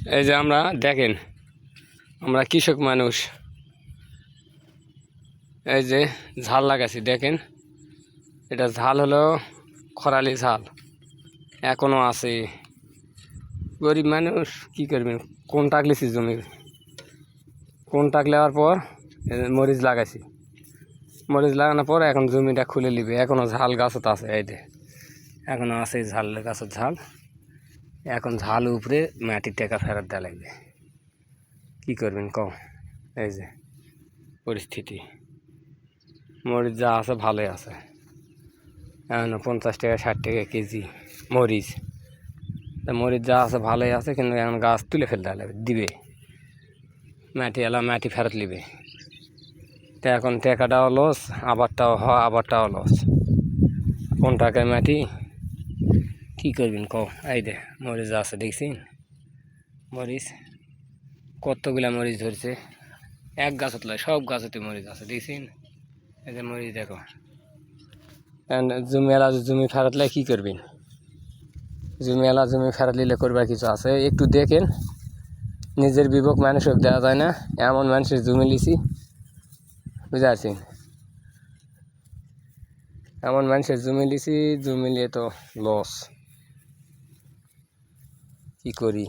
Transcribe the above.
এই যে আমরা দেখেন, আমরা কৃষক মানুষ, এই যে ঝাল লাগাইছি দেখেন, এটা ঝাল হলো খরালি ঝাল, এখনো আছে। গরিব মানুষ কি করবেন, কোন টাকলেছি জমি, কোন টাক লেওয়ার পর মরিচ লাগাইছি, মরিচ লাগানোর পর এখন জমিটা খুলে নিবে। এখনো ঝাল গাছত আছে, এই যে এখনো আছে ঝাল গাছের ঝাল। এখন ঝাল উপরে মাটির টাকা ফেরত দেওয়া লাগবে। কী করবেন কম, এই যে পরিস্থিতি। মরিচ যা আছে ভালোই আছে, এখন 50 টাকা 60 টাকা কেজি মরিচ। তা মরিচ যা আছে ভালোই আছে, কিন্তু এখন গাছ তুলে ফেলতে লাগবে, দিবে মাটি এলা মাটি ফেরত নিবে। তা এখন টাকাটাও লস, আবারটাও লস। কোন টাকায় মাটি, কী করবেন কও। এই দে মরিচ আছে দেখছেন, মরিচ কতগুলা মরিচ ধরছে, এক গাছত লয় সব গাছতে মরিচ আছে দেখছেন। এই যে মরিচ দেখো, জমি ফেরত লাই কী করবেন, জমি ফেরত নিলে করবার কিছু আছে একটু দেখেন। নিজের বিবেক মানুষক দেওয়া যায় না, এমন মানুষের জমি লিছি, বুঝতে পারছেন। এমন মানুষের জমি লিছি, জমি নিয়ে তো লস, কী করি।